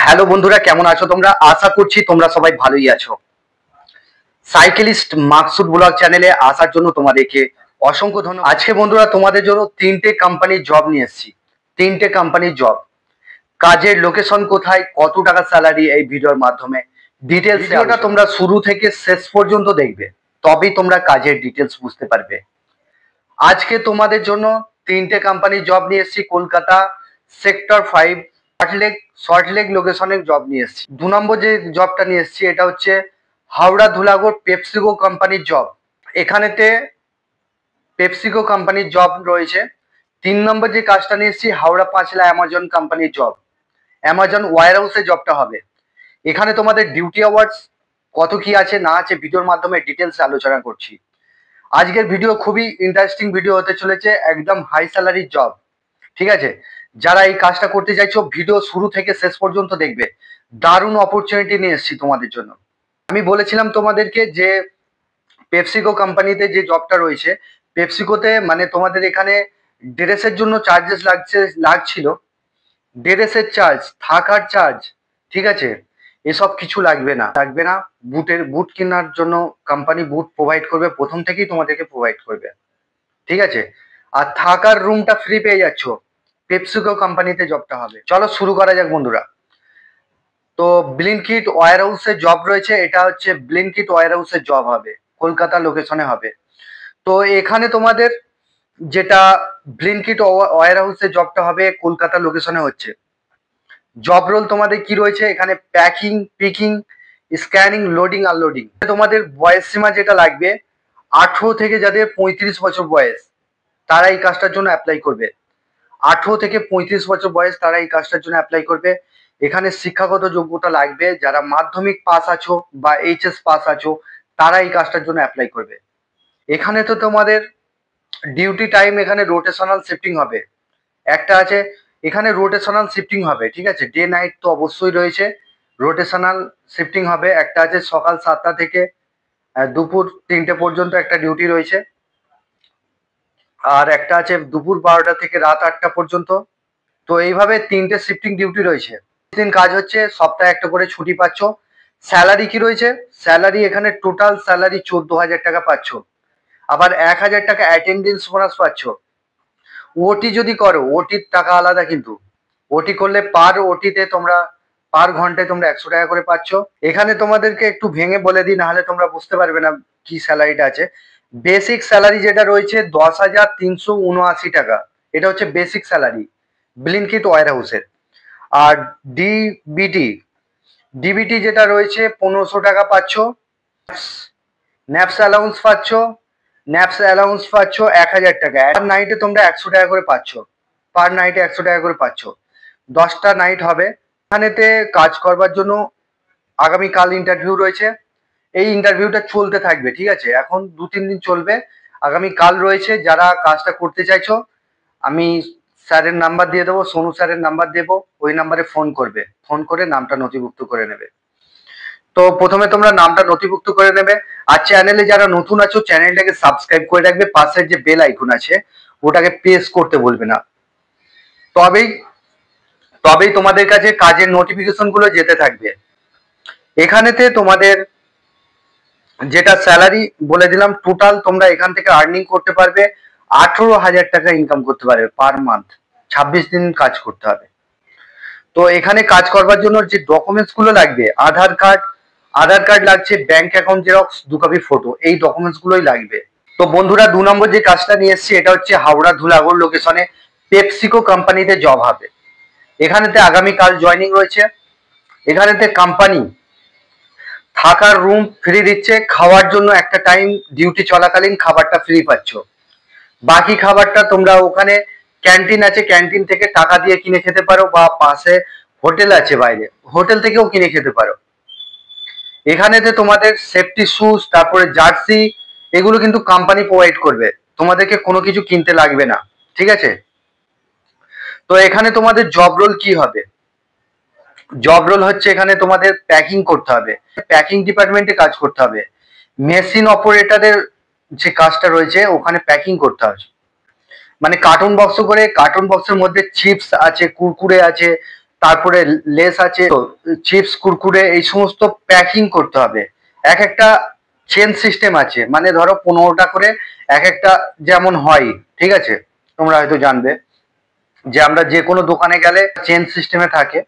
Hello বন্ধুরা, কেমন আছো তোমরা? আশা করছি তোমরা সবাই ভালোই আছো। সাইকেলিস্ট মাকসুদ ব্লগ চ্যানেলে আসার জন্য তোমাদেরকে অসংখ্য ধন্যবাদ। আজকে বন্ধুরা তোমাদের জন্য তিনটে কোম্পানির জব নিয়ে এসেছি। তিনটে কোম্পানির জব, কাজের লোকেশন কোথায়, কত টাকা স্যালারি, এই ভিডিওর মাধ্যমে ডিটেলস। ভিডিওটা তোমরা শুরু থেকে শেষ পর্যন্ত দেখবে, তবেই তোমরা কাজের ডিটেলস বুঝতে পারবে। আজকে তোমাদের জন্য তিনটে কোম্পানির জব নিয়ে এসেছি। কলকাতা সেক্টর 5 সল্টলেক লোকেশনের জব নিয়ে এসেছি। 2 নম্বর যে জবটা নিয়ে এসেছি এটা হচ্ছে হাওড়া ধুলাগড় পেপসিকো কোম্পানির জব। এখানেতে পেপসিকো কোম্পানির জব রয়েছে। 3 নম্বর যে কাজটা নিয়ে এসেছি হাওড়া পাঁচলা অ্যামাজন কোম্পানির জব, অ্যামাজন ওয়্যার হাউসে জবটা হবে। এখানে তোমাদের ডিউটি আওয়ার্স কত কি আছে না আছে ভিডিওর মাধ্যমে ডিটেলস আলোচনা করছি। আজকের ভিডিও খুবই ইন্টারেস্টিং ভিডিও হতে চলেছে, একদম হাই স্যালারির জব। ঠিক আছে, যারা এই কাজটা করতে চাইছো ভিডিও শুরু থেকে শেষ পর্যন্ত দেখবে। দারুণ অপরচুনিটি নিয়ে এসেছি তোমাদের জন্য। আমি বলেছিলাম তোমাদেরকে যে পেপসিকো কোম্পানিতে যে জবটা রয়েছে, পেপসিকোতে মানে তোমাদের এখানে ড্রেসের জন্য চার্জেস লাগছিল। ড্রেসের চার্জ, থাকার চার্জ, ঠিক আছে, এসব কিছু লাগবে না। বুট কেনার জন্য কোম্পানি বুট প্রোভাইড করবে, প্রথম থেকেই তোমাদেরকে প্রোভাইড করবে। ঠিক আছে, আর থাকার রুমটা ফ্রি পেয়ে যাচ্ছ। পেপসিকো কোম্পানিতে জবটা হবে। চলো শুরু করা যাক বন্ধুরা। তো ব্লিঙ্কিট ওয়্যার হাউসে জব রয়েছে, এটা হচ্ছে ব্লিঙ্কিট ওয়্যার হাউসের জব হবে, কলকাতা লোকেশনে হবে। তো এখানে তোমাদের যেটা ব্লিঙ্কিট ওয়্যার হাউসে জবটা হবে কলকাতা লোকেশনে হচ্ছে, জব রোল তোমাদের কি রয়েছে এখানে? Packing, picking, scanning, loading, unloading. তোমাদের বয়স সীমা যেটা লাগবে 18 থেকে যাদের 35 বছর বয়স তারা এই কাজটার জন্য অ্যাপ্লাই করবে। 18 থেকে 35 বছর বয়স তারা এই কাজটার জন্য অ্যাপ্লাই করবে। এখানে শিক্ষাগত যোগ্যতা লাগবে, যারা মাধ্যমিক পাস আছো বা এইচএস পাস আছো তারা এই কাজটার জন্য অ্যাপ্লাই করবে। এখানে তো তোমাদের ডিউটি টাইম এখানে রোটেশনাল শিফটিং হবে। একটা আছে এখানে রোটেশনাল শিফটিং হবে, ঠিক আছে, ডে নাইট তো অবশ্যই রয়েছে, রোটেশনাল শিফটিং হবে। একটা আছে সকাল 7টা থেকে দুপুর 3টে পর্যন্ত একটা ডিউটি রয়েছে, আর একটা আছে দুপুর 12টা থেকে রাত 8টা পর্যন্ত। তো এইভাবে 3টে শিফটিং ডিউটি রয়েছে। দিন কাজ হচ্ছে, সপ্তাহে একটা করে ছুটি পাচ্ছ। স্যালারি কি রয়েছে? স্যালারি এখানে টোটাল স্যালারি 14,000 টাকা পাচ্ছ। আবার 1,000 টাকা অ্যাটেন্ডেন্স বোনাস পাচ্ছ। ওটি যদি করো, ওটির টাকা আলাদা, কিন্তু ওটি করলে পার ঘন্টায় তোমরা 100 টাকা করে পাচ্ছ। এখানে তোমাদেরকে একটু ভেঙে বলে দিই, নাহলে তোমরা বুঝতে পারবে না কি স্যালারিটা আছে। বেসিক স্যালারি যেটা রয়েছে 10,379 টাকা, এটা হচ্ছে বেসিক স্যালারি ব্লিঙ্কিট ওয়্যার হাউসের। আর ডিবিটি যেটা রয়েছে 1500 টাকা পাচ্ছ। ন্যাপস অ্যালাউন্স পাচ্ছ 1,000 টাকা। পার নাইটে তোমরা 100 টাকা করে পাচ্ছ, পার নাইটে 100 টাকা করে পাচ্ছ। 10টা নাইট হবে। এখানেতে কাজ করবার জন্য আগামীকাল ইন্টারভিউ রয়েছে। এই ইন্টারভিউটা চলতে থাকবে, ঠিক আছে, এখন 2-3 দিন চলবে। আগামীকাল রয়েছে। যারা কাজটা করতে চাইছো আমি স্যারের নাম্বার দিয়ে দেবো, সোনু স্যারের নাম্বার দেবো, ওই নাম্বারে ফোন করবে, ফোন করে নামটা নথিভুক্ত করে নেবে। তো প্রথমে তোমরা নামটা নথিভুক্ত করে নেবে। আর চ্যানেলে যারা নতুন আছো চ্যানেলটাকে সাবস্ক্রাইব করে রাখবে, পাশের যে বেল আইকন আছে ওটাকে প্রেস করতে বলবে না, তবেই তোমাদের কাছে কাজের নোটিফিকেশন গুলো যেতে থাকবে। এখানেতে তোমাদের যেটা স্যালারি বলে দিলাম, টোটাল তোমরা এখান থেকে আর্নিং করতে পারবে 18,000 টাকা ইনকাম করতে পারবে পার মান্থ। 26 দিন কাজ করতে হবে। তো এখানে কাজ করবার জন্য যে ডকুমেন্টস গুলো লাগবে, আধার কার্ড লাগছে, bank account xerox, 2 copy photo, এই ডকুমেন্টস গুলোই লাগবে। তো বন্ধুরা 2 নম্বর যে কাজটা নিয়ে এসেছি এটা হচ্ছে হাওড়া ধুলাগড় লোকেশনে পেপসিকো কোম্পানিতে জব হবে। এখানেতে আগামীকাল জয়নিং রয়েছে। এখানেতে কোম্পানি থাকার রুম ফ্রি দিচ্ছে, খাওয়ার জন্য একটা টাইম ডিউটি চলাকালীন খাবারটা ফ্রি পাচ্ছ। বাকি খাবারটা তোমরা ওখানে ক্যান্টিন আছে, ক্যান্টিন থেকে টাকা দিয়ে কিনে খেতে পারো, বা পাশে হোটেল আছে বাইরে, হোটেল থেকেও কিনে খেতে পারো। এখানেতে তোমাদের সেফটি শুজ, তারপরে জার্সি, এগুলো কিন্তু কোম্পানি প্রোভাইড করবে, তোমাদেরকে কোনো কিছু কিনতে লাগবে না, ঠিক আছে। তো এখানে তোমাদের জব রোল কি হবে? জব রোল হচ্ছে এখানে তোমাদের প্যাকিং করতে হবে, প্যাকিং ডিপার্টমেন্টে কাজ করতে হবে। মেশিন অপারেটরের যে কাজটা রয়েছে ওখানে প্যাকিং করতে হবে, মানে কার্টুন বক্স করে, কার্টুন বক্সের মধ্যে চিপস আছে, কুরকুরে আছে, তারপরে লেস আছে, চিপস কুরকুরে এই সমস্ত প্যাকিং করতে হবে। এক একটা চেন সিস্টেম আছে, মানে ধরো 15টা করে এক একটা যেমন হয়, ঠিক আছে, তোমরা হয়তো জানবে যে আমরা যে কোনো দোকানে গেলে চেন সিস্টেমে থাকে,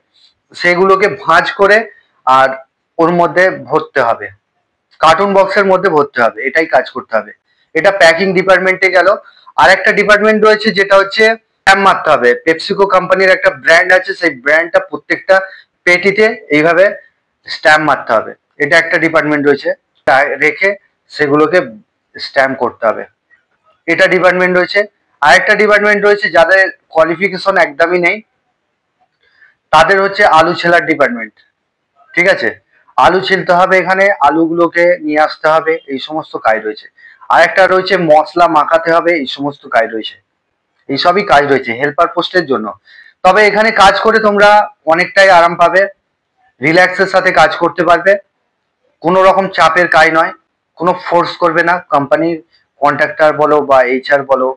সেগুলোকে ভাঁজ করে আর ওর মধ্যে ভরতে হবে, কার্টুন বক্সের মধ্যে ভরতে হবে, এটাই কাজ করতে হবে। এটা প্যাকিং ডিপার্টমেন্টে গেল। আর একটা ডিপার্টমেন্ট রয়েছে যেটা হচ্ছে স্ট্যাম্প মারতে হবে। পেপসিকো কোম্পানির একটা ব্র্যান্ড আছে, সেই ব্র্যান্ডটা প্রত্যেকটা পেটিতে এইভাবে স্ট্যাম্প মারতে হবে। এটা একটা ডিপার্টমেন্ট রয়েছে, রেখে সেগুলোকে স্ট্যাম্প করতে হবে, এটা ডিপার্টমেন্ট রয়েছে। আরেকটা ডিপার্টমেন্ট রয়েছে যাদের কোয়ালিফিকেশন একদমই নেই, তাদের হচ্ছে আলু ছেলার ডিপার্টমেন্ট, ঠিক আছে। আলু ছিলতে হবে, এখানে আলুগুলোকে নিয়ে আসতে হবে, এই সমস্ত কাজ রয়েছে। আর একটা রয়েছে মশলা মাখাতে হবে, এই সমস্ত কাজ রয়েছে। এইসবই কাজ রয়েছে হেল্পার পোস্টের জন্য। তবে এখানে কাজ করে তোমরা অনেকটাই আরাম পাবে, রিল্যাক্সের সাথে কাজ করতে পারবে, কোনো রকম চাপের কাজ নয়, কোনো ফোর্স করবে না কোম্পানির কন্ট্রাক্টর বলো বা এইচআর বলো,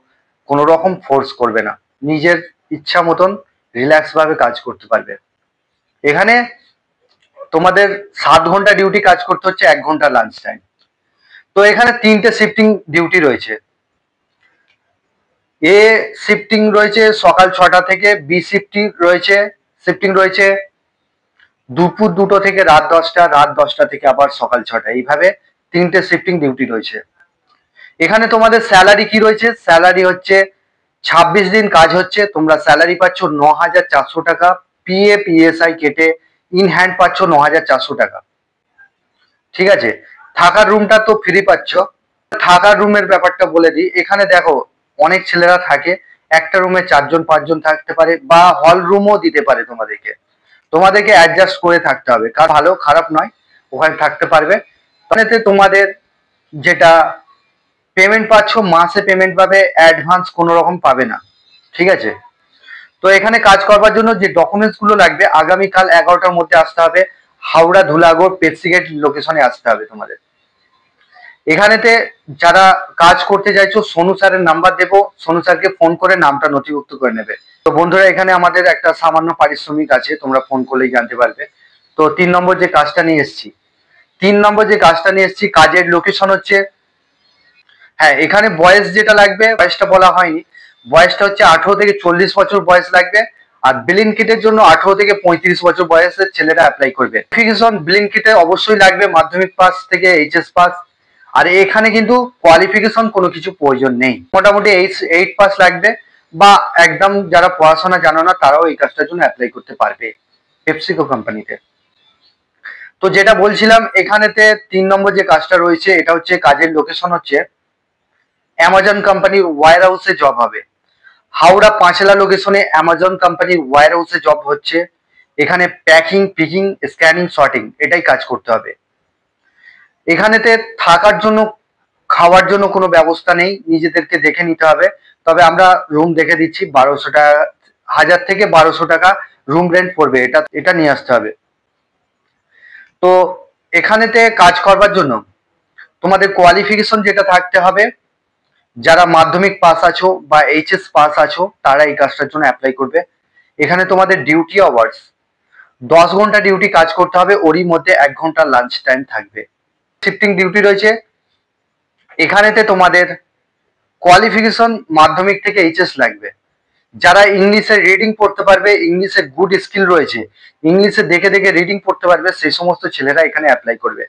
কোনো রকম ফোর্স করবে না, নিজের ইচ্ছা মতন রিল্যাক্স ভাবে কাজ করতে পারবে। এখানে তোমাদের 7 ঘন্টা ডিউটি কাজ করতে হচ্ছে, 1 ঘন্টা লাঞ্চ টাইম। তো এখানে 3টে শিফটিং ডিউটি রয়েছে। এ শিফটিং রয়েছে সকাল 6টা থেকে, বি শিফটিং রয়েছে দুপুর 2টো থেকে রাত 10টা, রাত 10টা থেকে আবার সকাল 6টা, এইভাবে 3টে শিফটিং ডিউটি রয়েছে। এখানে তোমাদের স্যালারি কি রয়েছে? স্যালারি হচ্ছে 26 দিন কাজ হচ্ছে, তোমরা স্যালারি পাচ্ছ 9,400 টাকা, পিএ পিএসআই কেটে ইন হ্যান্ড পাচ্ছ 9,400 টাকা, ঠিক আছে। থাকার রুমটা তো ফ্রি পাচ্ছ। থাকার রুমের ব্যাপারটা বলে দিই, এখানে দেখো অনেক ছেলেরা থাকে, একটা রুমে 4জন 5জন থাকতে পারে, বা হল রুমও দিতে পারে তোমাদেরকে। তোমাদেরকে অ্যাডজাস্ট করে থাকতে হবে, কার ভালো খারাপ নয়, ওখানে থাকতে পারবে। তাহলে তোমাদের যেটা পেমেন্ট পাচ্ছ, মাসে পেমেন্ট পাবে, অ্যাডভান্স কোনো রকম পাবে না, ঠিক আছে। তো এখানে কাজ করবার জন্য যে ডকুমেন্টস গুলো লাগবে, আগামীকাল 11টার মধ্যে আসতে হবে, হাওড়া ধুলাগড় পেপসিগেট লোকেশনে আসতে হবে তোমাদের। এখানেতে যারা কাজ করতে চাইছো, সোনু স্যারের নাম্বার দেবো, সোনু স্যারকে ফোন করে নামটা নথিভুক্ত করে নেবে। তো বন্ধুরা, এখানে আমাদের একটা সামান্য পারিশ্রমিক আছে, তোমরা ফোন করলেই জানতে পারবে। তো 3 নম্বর যে কাজটা নিয়ে এসেছি, কাজের লোকেশন হচ্ছে, হ্যাঁ এখানে বয়স যেটা লাগবে, বয়সটা বলা হয়নি, বয়সটা হচ্ছে 18 থেকে 40 বছর বয়স লাগবে। আর ব্লিঙ্কিটের জন্য 18 থেকে 35 বছর বয়সের ছেলেরা অ্যাপ্লাই করবে। কোয়ালিফিকেশন ব্লিঙ্কিটে অবশ্যই লাগবে মাধ্যমিক পাস থেকে এইচএস পাস। আর এখানে কিন্তু কোয়ালিফিকেশন কোনো কিছু প্রয়োজন নেই, মোটামুটি 8 পাস লাগবে, বা একদম যারা পড়াশোনা জানো না তারাও এই কাজটার জন্য অ্যাপ্লাই করতে পারবে পেপসিকো কোম্পানিতে। তো যেটা বলছিলাম, এখানেতে 3 নম্বর যে কাজটা রয়েছে, এটা হচ্ছে কাজের লোকেশন হচ্ছে অ্যামাজন কোম্পানির ওয়্যার হাউসে জব হবে। হাওড়া পাঁচলা লোকেশনে অ্যামাজন কোম্পানির ওয়্যার হাউসে জব হচ্ছে। এখানে প্যাকিং, পিকিং, স্ক্যানিং, সর্টিং, এটাই কাজ করতে হবে। এখানেতে থাকার জন্য, খাওয়ার জন্য কোনো ব্যবস্থা নেই, নিজেদেরকে দেখে নিতে হবে। তবে আমরা রুম দেখে দিচ্ছি, 1200 টাকা, 1000 থেকে 1200 টাকা রুম রেন্ট পড়বে, এটা নিয়ে আসতে হবে। তো এখানেতে কাজ করবার জন্য তোমাদের কোয়ালিফিকেশন যেটা থাকতে হবে, যারা মাধ্যমিক পাস আছো বা এইচএস পাস আছো তারা এই কাজটার জন্য অ্যাপ্লাই করবে। এখানে তোমাদের ডিউটি আওয়ার্স 10 ঘন্টা ডিউটি কাজ করতে হবে, ওরই মধ্যে 1 ঘন্টা লাঞ্চ টাইম থাকবে। শিফটিং ডিউটি রয়েছে। এখানেতে তোমাদের কোয়ালিফিকেশন মাধ্যমিক থেকে এইচএস লাগবে। যারা ইংলিশে রিডিং পড়তে পারবে, ইংলিশে গুড স্কিল রয়েছে, ইংলিশে দেখে দেখে রিডিং পড়তে পারবে, সেই সমস্ত ছেলেরা এখানে অ্যাপ্লাই করবে।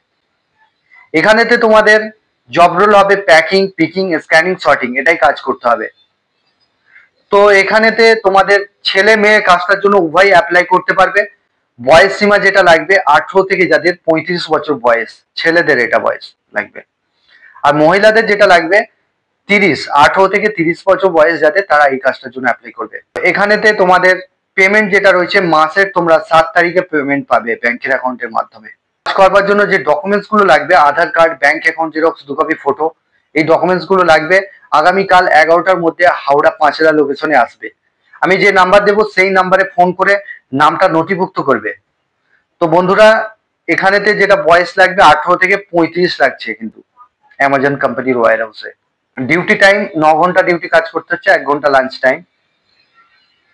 এখানেতে তোমাদের জব রোল হবে প্যাকিং, পিকিং, স্ক্যানিং, সর্টিং, এটাই কাজ করতে হবে। তো এখানেতে তোমাদের ছেলে মেয়ে কাজটার জন্য উভয় অ্যাপ্লাই করতে পারবে। বয়স সীমা যেটা লাগবে 18 থেকে যাদের 35 বছর বয়স, ছেলেদের এটা বয়স লাগবে। আর মহিলাদের যেটা লাগবে 18 থেকে 30 বছর বয়স যাদের, তারা এই কাজটার জন্য অ্যাপ্লাই করবে। এখানেতে তোমাদের পেমেন্ট যেটা রয়েছে, মাসের তোমরা 7 তারিখে পেমেন্ট পাবে ব্যাংকের অ্যাকাউন্টের মাধ্যমে। কাজ করবার জন্য যে ডকুমেন্টস গুলো লাগবে, Aadhaar card, bank account xerox, 2 copy photo, এই ডকুমেন্টস গুলো লাগবে। আগামীকাল 11টার মধ্যে হাওড়া পাঁচলা লোকেশনে আসবে। আমি যে নাম্বার দেবো সেই নাম্বারে ফোন করে নামটা নথিভুক্ত করবে। তো বন্ধুরা, এখানেতে যেটা বয়স লাগবে 18 থেকে 35 লাগছে কিন্তু অ্যামাজন কোম্পানির ওয়্যার হাউসে। ডিউটি টাইম 9 ঘন্টা ডিউটি কাজ করতে হচ্ছে, 1 ঘন্টা lunch time.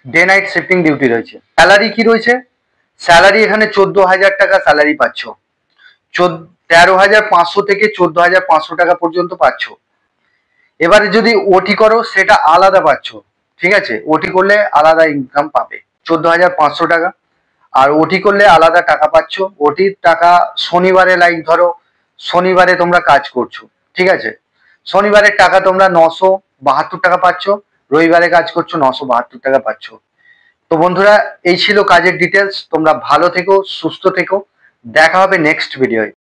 Day night shifting duty রয়েছে। স্যালারি কি রয়েছে? স্যালারি এখানে 14,000 টাকা স্যালারি পাচ্ছ। 13,500 থেকে 14,500 টাকা পর্যন্ত পাচ্ছ। এবারে যদি ওটি করো সেটা আলাদা পাচ্ছ, ঠিক আছে? ওটি করলে আলাদা ইনকাম পাবে 14,500 টাকা, আর ওটি করলে আলাদা টাকা পাচ্ছ। ওটির টাকা শনিবারে, লাইক ধরো শনিবারে তোমরা কাজ করছো, ঠিক আছে? শনিবারের টাকা তোমরা 972 টাকা পাচ্ছ, রবিবারে কাজ করছো 972 টাকা পাচ্ছ। তো বন্ধুরা, এই ছিল কাজের ডিটেলস। তোমরা ভালো থেকো, সুস্থ থেকো, দেখা হবে নেক্সট ভিডিওয়।